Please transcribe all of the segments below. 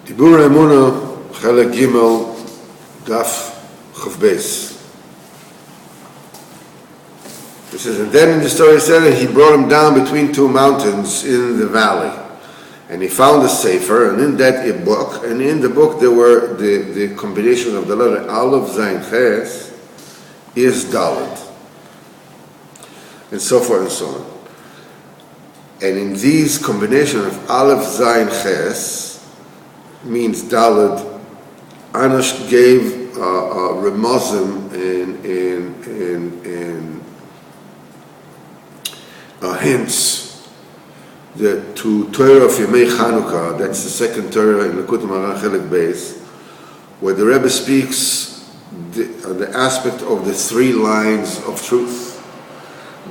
Diburei Emuna, Chelek Gimel, Daf Chav Beis. It says, and then in the story it said that he brought him down between two mountains in the valley. And he found a sefer, and in that a book, and in the book there were the combination of the letter Aleph, Zayin, Ches, is Dalet, and so forth and so on. And in these combination of Aleph, Zayin, Ches, means Dalet, Anash gave remozim in hints that to Torah of Yemei Chanukah, that's the second Torah in Likutei Moharan Chelek Beis, where the Rebbe speaks the aspect of the three lines of truth,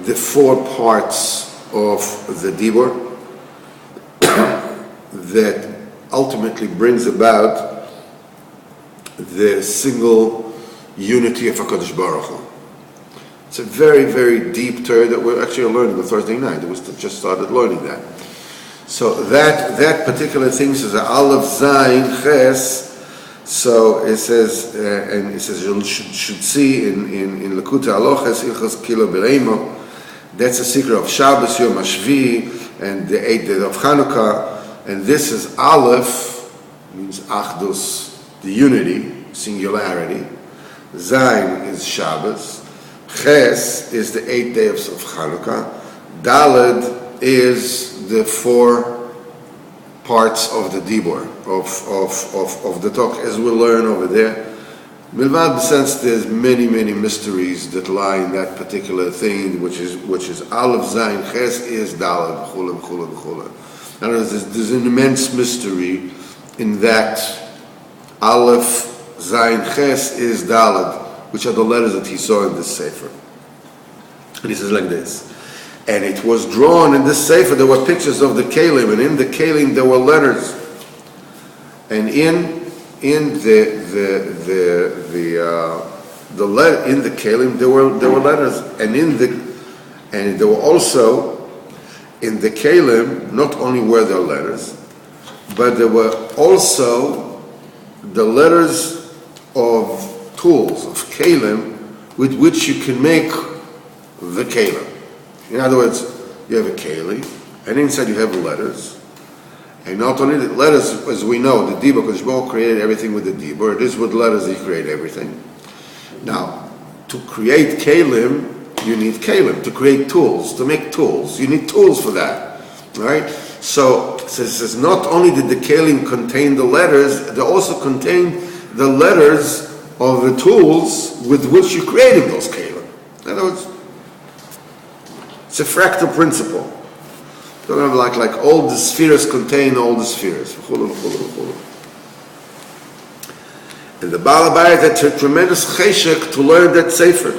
the four parts of the Dibur, that ultimately brings about the single unity of HaKadosh Baruch Hu. It's a very, very deep Torah that we're actually learning on Thursday night. We just started learning that. So that particular thing says Aleph, Zayin, Ches. So it says, and it says you should see in Likutei Aloches Ilchos Kilo Bereimo. That's the secret of Shabbos, Yom HaShvi, and the 8th day of Chanukah. And this is Aleph, means Achdus, the unity, singularity. Zayin is Shabbos. Ches is the 8th day of Chanukah. Daled is the four parts of the Dibur, of the talk, as we'll learn over there. Milvad, in the sense, there's many mysteries that lie in that particular thing, which is Aleph, Zayin, Ches is Daled, v'chula, v'chula, v'chula. In other words, there's an immense mystery in that Aleph, Zayin, Ches is Daled, which are the letters that he saw in this sefer. And he says like this, and it was drawn in this sefer, there were pictures of the Kalim, and in the Kalim there were letters. And in the Kalim there were letters, and there were also in the Kalim, not only were there letters, but there were also the letters of tools, of Kalim, with which you can make the Kalim. In other words, you have a Kali, and inside you have the letters. And not only the letters, as we know, the Dibur, because Baruch created everything with the Dibur. It is with letters that he created everything. Now, to create Kalim, you need Kalim. To create tools, to make tools, you need tools for that. Right? So it says not only did the Kalim contain the letters, they also contained the letters of the tools with which you created those Kalim. In other words, it's a fractal principle. Talking about like all the spheres contain all the spheres. And the Baal Habayit had a tremendous cheshek to learn that sefer.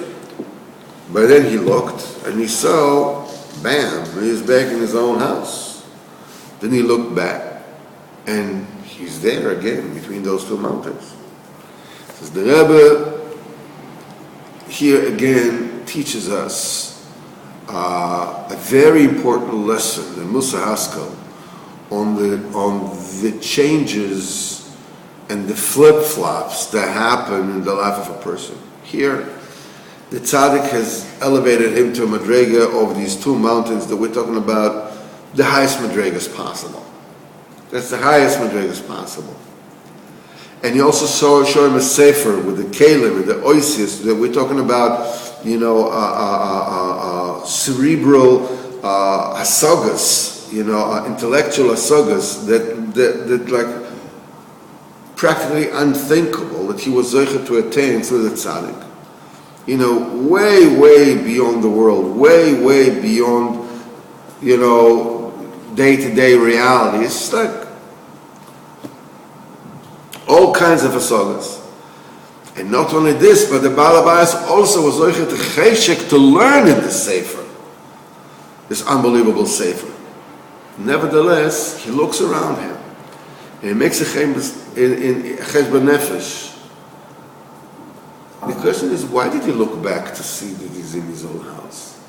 But then he looked and he saw, bam, he was back in his own house. Then he looked back and he's there again between those two mountains. Says the Rebbe here again teaches us a very important lesson in Musa Haskell on the changes and the flip-flops that happen in the life of a person. Here, the tzaddik has elevated him to a madrega over these two mountains that we're talking about, the highest madregas possible. That's the highest madregas possible. And he also show him a sefer with the kalim and the oisius that we're talking about, cerebral hasagas, intellectual hasagas that like practically unthinkable that he was zeicher to attain through the tzaddik. Way beyond the world, way beyond, day-to-day reality. It's like all kinds of hasagas. And not only this, but the Baal Habayit also was zeicher to cheshek to learn in this sefer, this unbelievable sefer. Nevertheless, he looks around him and he makes a cheshbon nefesh. The question is, why did he look back to see that he's in his own house?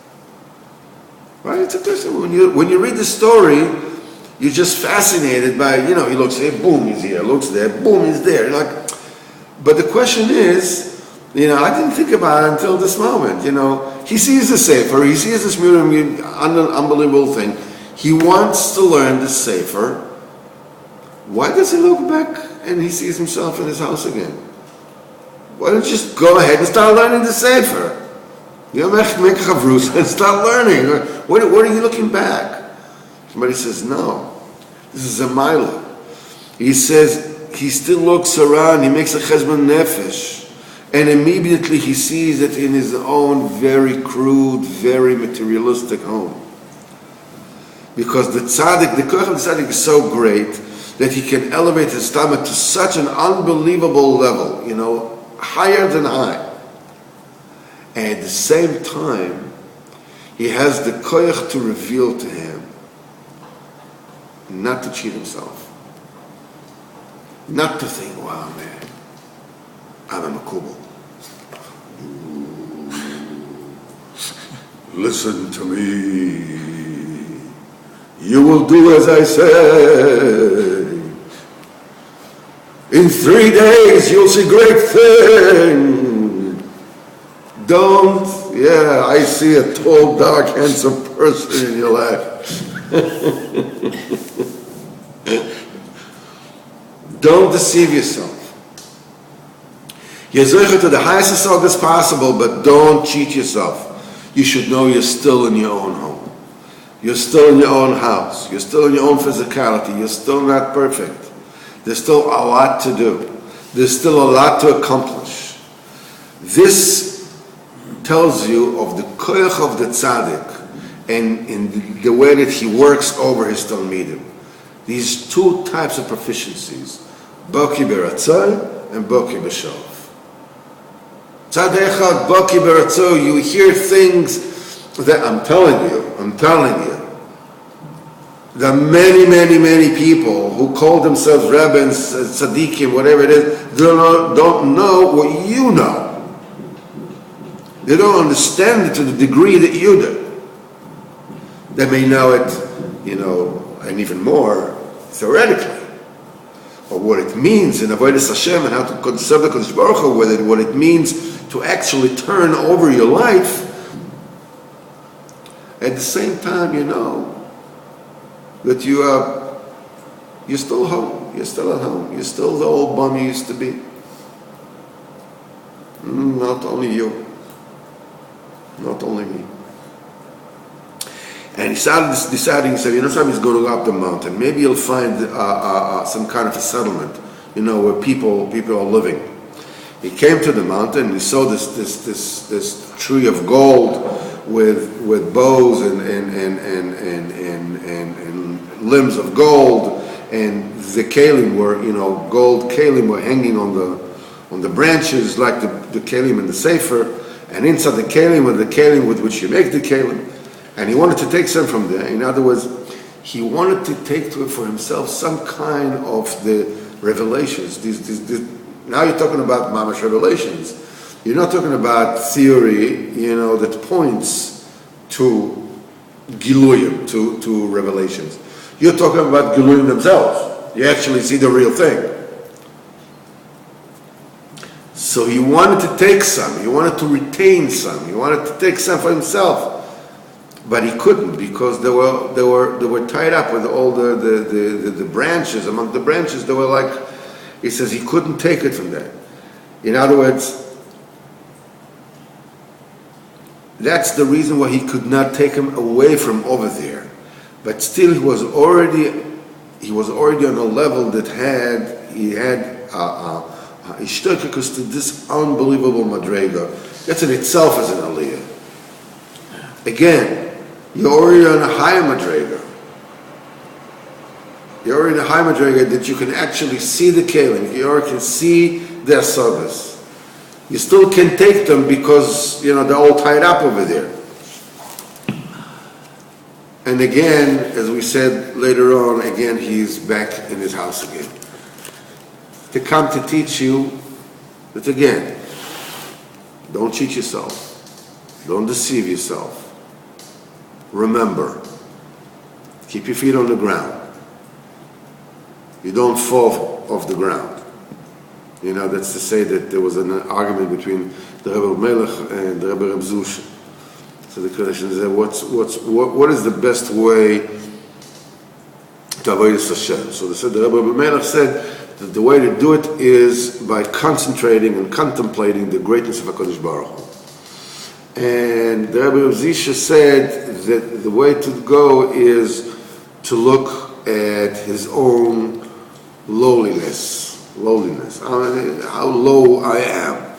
Right? It's a question. When you read the story, You're just fascinated by, he looks here, boom, he's here, looks there, boom, he's there. You're like, but the question is, I didn't think about it until this moment, He sees the Sefer, he sees this unbelievable thing. He wants to learn the Sefer. Why does he look back and he sees himself in his house again? Why don't you just go ahead and start learning the Sefer? Make chavrus and start learning. What are you looking back? Somebody says, no. This is a mila. He says, he still looks around, he makes a cheshbon nefesh, and immediately he sees it in his own very crude, very materialistic home. Because the tzaddik, the koach of the tzaddik is so great that he can elevate his stomach to such an unbelievable level, higher than high. And at the same time, he has the koach to reveal to him not to cheat himself. Not to think, wow, man, I'm a makubal. Listen to me. You will do as I say. In 3 days you'll see great things. Don't, I see a tall, dark, handsome person in your life. Don't deceive yourself. You're zocher to the highest assault as possible, but don't cheat yourself. You should know you're still in your own home. You're still in your own house. You're still in your own physicality. You're still not perfect. There's still a lot to do. There's still a lot to accomplish. This tells you of the koyach of the tzaddik and in the way that he works over his talmidim. These two types of proficiencies, Boki beratzoi and Boki b'sholov. Tzad echad Boki beratzoi, you hear things that I'm telling you, there are many, many, many people who call themselves rabbis, tzaddikim, whatever it is, don't know what you know. They don't understand it to the degree that you do. They may know it, and even more theoretically, or what it means in Avodas Hashem and how to serve the Kodesh Baruch Hu with it, what it means to actually turn over your life. At the same time, that you're still home, you're still at home, you're still the old bum you used to be. Not only you, not only me. And he started deciding, he said, sometime he's going to go up the mountain. Maybe he'll find some kind of a settlement, where people are living. He came to the mountain and he saw this tree of gold with bows and limbs of gold, and the kalim were, gold kalim were hanging on the branches like the kalim in the sefer, and inside the kalim were the kalim with which you make the kalim. And he wanted to take some from there. In other words, he wanted to take to it for himself some kind of the revelations. Now you're talking about mamash revelations. You're not talking about theory, that points to giluyim, to revelations. You're talking about giluyim themselves. You actually see the real thing. So he wanted to take some. He wanted to retain some. He wanted to take some for himself. But he couldn't, because they were tied up with all the branches. Among the branches, they were like, he says he couldn't take it from there. In other words, that's the reason why he could not take him away from over there. But still, he was already on a level that he had ishtokikus to this unbelievable madrega. That's in itself as an aliyah. Again, you're already on a higher madrega. You're already in a high madrega that you can actually see the kelim. You already can see their service. You still can take them because, they're all tied up over there. And again, as we said later on, again, he's back in his house again. To come to teach you that again, don't cheat yourself. Don't deceive yourself. Remember, keep your feet on the ground. you don't fall off the ground. You know, that's to say that there was an argument between the Rebbe Melech and the Rebbe Reb Zusha. So the question is, what is the best way to avoid Hashem? So the Rebbe Melech said that the way to do it is by concentrating and contemplating the greatness of HaKadosh Baruch Hu. And the Rebbe Zusha said that the way to go is to look at his own lowliness, how low I am.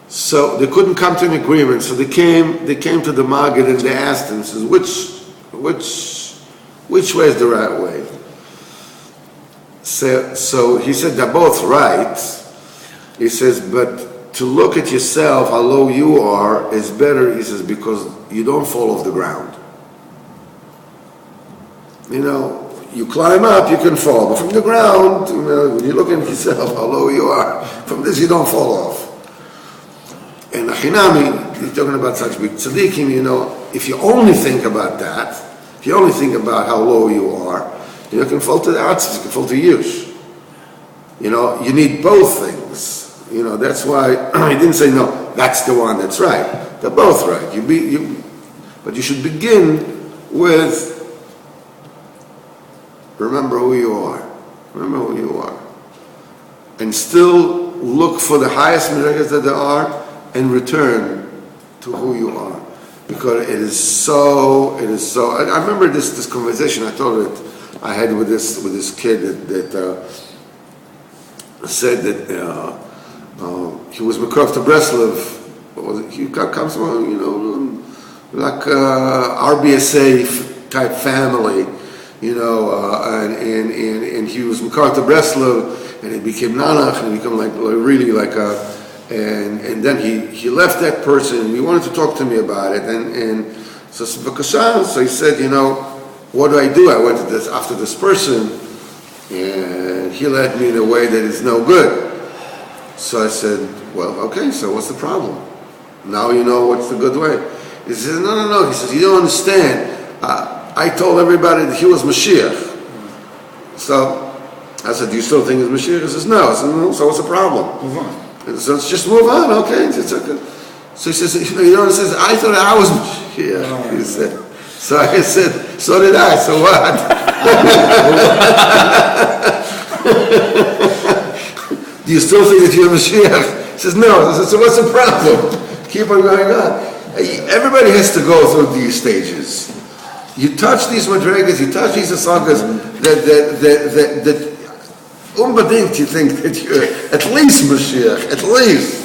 So they couldn't come to an agreement. So they came to the Maggid and they asked him, says, which way is the right way? So he said, they're both right. He says, but to look at yourself, how low you are, is better, he says, because you don't fall off the ground. You know, you climb up, you can fall, but from the ground, you know, when you look at yourself, how low you are, from this you don't fall off. And Achinami, he's talking about such big tzaddikim, you know, if you only think about that, if you only think about how low you are, you can fall to the Atzis, you can fall to Yush. You know, you need both things. You know, that's why he didn't say, no, that's the one that's right. They're both right. But you should begin with, remember who you are. Remember who you are. And still look for the highest miracles that there are and return to who you are. Because it is so, I remember this conversation I told it, I had with this kid that said that he was Mekov to Breslov. He comes from, you know, like RBSA type family, you know, and he was Mekov to Breslov, and he became Nanach, and he became really like a, and then he left that person, and he wanted to talk to me about it, and so he said, you know, what do? I went to after this person, and he led me in a way that is no good. So I said, well, okay, so what's the problem? Now you know what's the good way. He says, no. He says, you don't understand. I told everybody that he was Mashiach. So I said, do you still think he's Mashiach? He says, no. I said, no, so what's the problem? Move on. So let's just move on, okay? It's okay. So he says, you know, he says, I thought I was Mashiach. He said. So I said, so did I, so what? Do you still think that you're Mashiach? He says, no. I said, so what's the problem? Keep on going on. Everybody has to go through these stages. You touch these madrigas, you touch these asagas, that unbedingt you think that you're at least Mashiach, at least.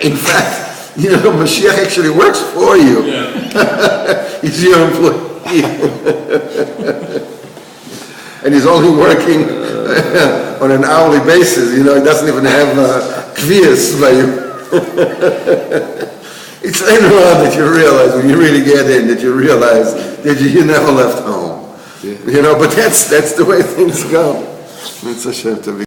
In fact, you know, Mashiach actually works for you. Yeah. He's your employee. And he's only working on an hourly basis, you know, he doesn't even have kvias by you. It's later on that you realize, when you really get in, that you realize that you never left home. Yeah. You know, but that's the way things go. It's a shame to be.